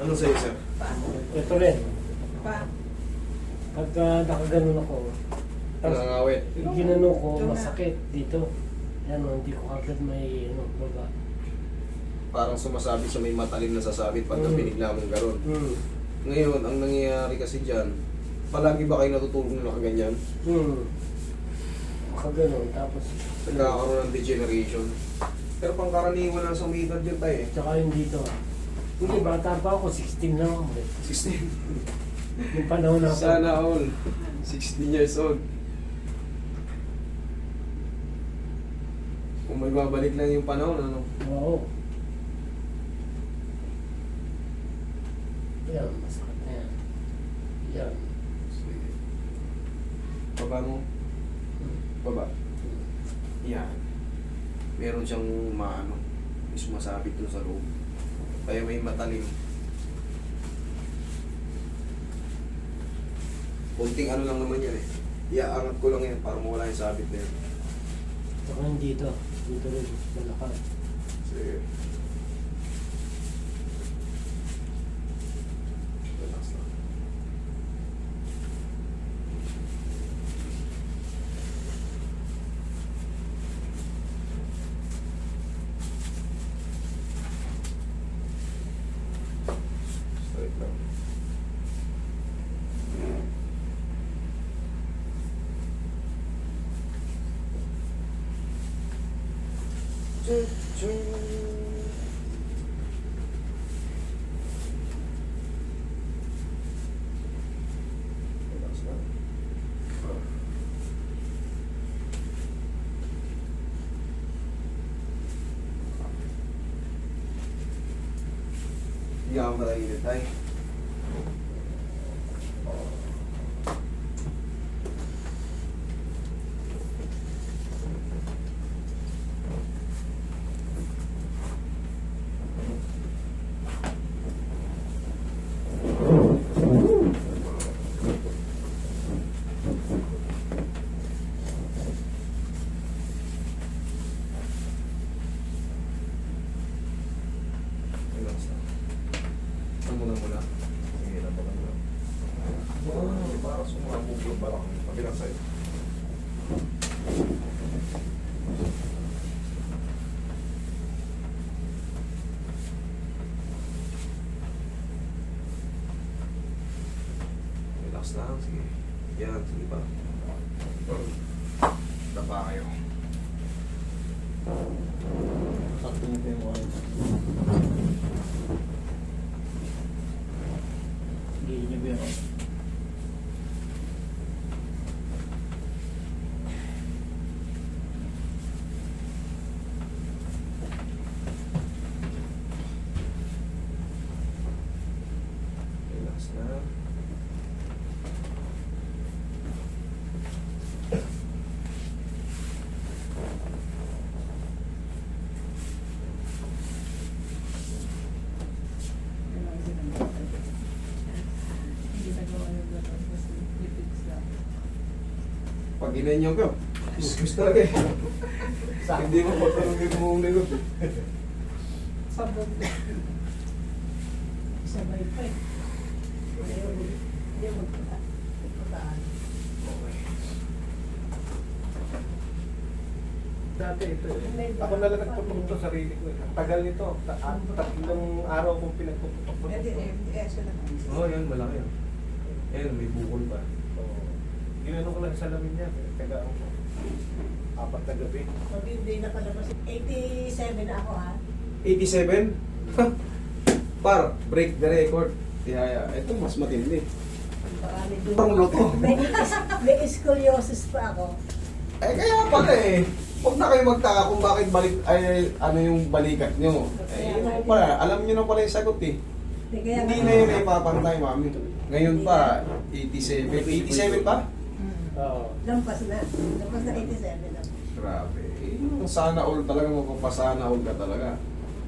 Ano sa'yo, sir? Ito rin. Pa. Pagka nakaganon ako, tapos Nangangawit. ginano ko, masakit dito. Yan o, hindi ko agad may baba. Parang sumasabit sa may matalim na sasabit pagka binigla mong garon. Ngayon, ang nangyayari kasi dyan, palagi ba kayo natutulog na nakaganyan? Makaganon, tapos... Nagkakaroon ng degeneration. Pero pangkaraniwan lang sa may edad yun tayo eh. Tsaka yung dito. Hindi, bata pa ako, 16 lang ako eh. 16. Yung panahon na ako. Sana all. 16 years old. Kung may babalik lang yung panahon, ano? Oo. Yan, masakit na yan. Yan. Sige. Baba mo. Baba. Yan. Meron siyang maano. May sumasabit doon sa loob. Kaya may matalim. Kunting ano lang naman yan eh. Iaangat ko lang yan para mawala yung sabit na yan. Tsaka yung dito. Dito rin, malakad. Sige. Relax lang. Straight lang. Relax lang. Hindi ako malainit tayo. Relax lang. Ano muna? Sige, nabagan lang. Para sumabog yung balak ng pabilang sa'yo. Relax lang, sige. Yan, sige pa. Dapa kayo. Sakto niyo pa yung wine. Hindi niyo ba yun? Relax lang. Hindi nagawa yung gano'n kasi lipids lang. Pag ginanyan ko, discuss talaga eh. Hindi mo patulogin mo ang likod eh. Sabog. Sabay pa eh. Hindi magpataan. Okay. Dati ito eh. Ako na lang nagputok to sarili ko eh. Ang tagal nito. Tatlong araw kong pinagputok ko. Siya na Oo, yan, malaki yan. Ayan, may bukol pa. Ginano ko lang sa lamin niya. Taga ang 4 na gabi. Pag hindi nakalabas, 87 ako ha. 87? Par, break the record. Tihaya. Ito mas matindi. Baka medyo... Pang luto. May scoliosis pa ako. Eh kaya pala eh. Huwag na kayo magtaka kung bakit balik, ay ano yung balikat nyo. Eh yun naman pala, alam nyo na pala yung sagot eh. Hindi na yun ipapantay, mami. Ngayon pa, 87. 87 pa? Oo. Lampas na. Lampas na 87 na. Grabe. Eh, yung sana all talaga, magpapasana all ka talaga.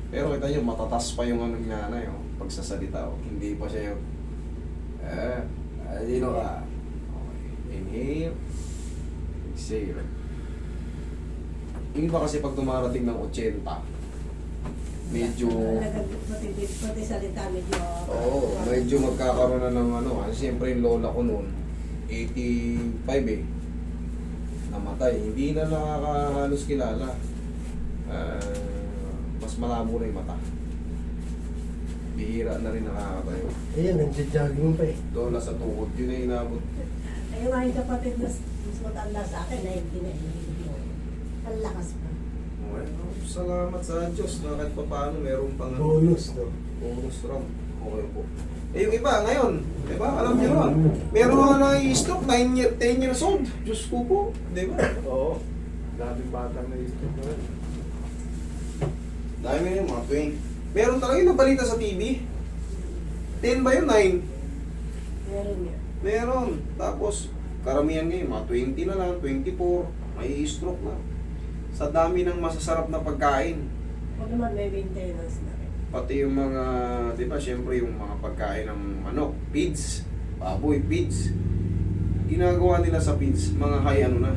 Pero kita nyo, matatas pa yung ano niya na yung pagsasalita. Oh. Hindi pa siya yung, you know ka. Okay. Inhale. Exhale. Yung iba kasi pag dumarating ng 80, medyo, Pati salita medyo... oo, medyo magkakaroon na ng ano. Kasi siyempre yung lola ko noon, 85 eh. Namatay. Hindi na nakakahalos kilala. Mas malabo na yung mata. Bihira na rin nakakatayo. Ayan, nagja-jogging pa eh. Lola sa tuhod, yun ay inabot. Ay, yung aking kapatid na mas matanda sa akin, na hindi na ang lakas pa. Well, salamat sa Diyos na kahit pa paano meron pang Bonus, no? bonus ram. Okay po. Eh yung iba ngayon, di ba? Alam niyo naman, meron mga nai-stroke 10 years old. Diyos ko po, di ba? Oo. Daming batang na isip ko. Dami na yung mga 20. Meron talaga yung nabalita sa TV. 10 ba yun? 9? Meron yan. Meron. Tapos, karamihan ngayon, mga 20 na lang, 24, may stroke na. Sa dami ng masasarap na pagkain. O naman may maintenance na rin. Pati yung mga, di ba, syempre yung mga pagkain ng manok, feeds, baboy, feeds. Ginagawa nila sa feeds, mga high ano na.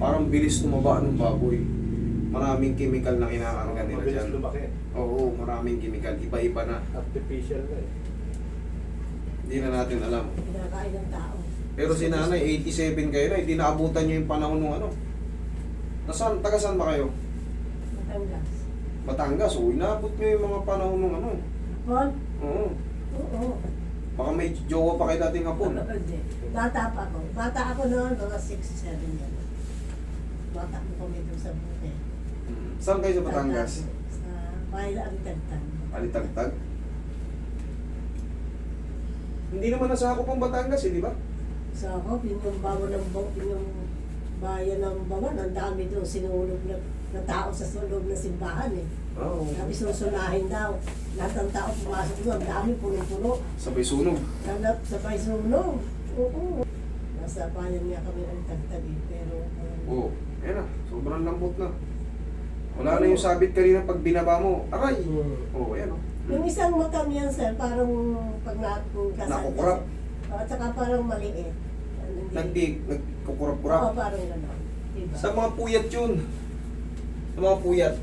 Parang bilis tumaba ng baboy. Maraming chemical na kinakarga nila Mabilis dyan. lumaki. Oo, maraming chemical. Iba-iba na. Artificial na eh. Hindi na natin alam. Kinakain ng tao. Pero si nanay, 87 kayo na, hindi naabutan nyo yung panahon ng ano. Nasaan, taga saan ba kayo? Matangas. Batangas, o inaabot nyo yung mga panahon ng ano. Hapon? Oo. Oo. Baka may jowa pa kayo dating hapon. Hindi. Bata pa ako. Bata ako noon, mga 6-7 yan. Bata ko kami doon sa buke. Saan kayo sa Batangas? Sa Baila Alitagtag. Alitagtag? Hindi naman nasako pang Batangas eh, di ba? So ako, yung bayan ng Bawan, ang dami doon sinulog na tao sa loob ng simbahan eh. Oo. Sabi susunahin daw. Lahat ng tao pumasok doon, ang dami, puno-puno. Sabay sunog. Hanap sa sunog. Oo. Nasa bayan nga kami ng Tagtag eh. Pero, Oo. Ayan na, sobrang lambot na. Wala na yung sabit kanina pag binaba mo. Aray! Oo, ayan o. yung isang mata niyan, sir, parang pag Nakukurap. At saka parang maliit. Nagkukurap-kurap. Oo, parang gano'n. Diba? Sa mga puyat yun. Sa mga puyat.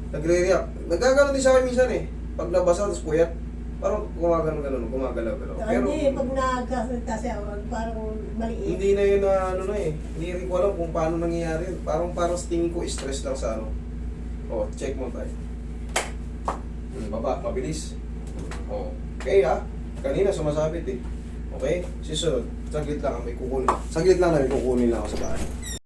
Nagre-react. Nagagano din sa akin minsan eh. Pag nabasa, tapos puyat. Parang gumagalaw-galaw. Pero Hindi, pag nagkasalita siya, parang maliit. hindi na yun na ano na eh. Hindi rin ko alam kung paano nangyayari yun. Parang sa tingin ko, stress lang sa ano. O, check mo tayo. Baba, mabilis. O, okay ha. Kanina sumasabit eh. Okay? Susunod. Saglit lang, may kukunin. Saglit lang na may kukunin lang ako sa bahay.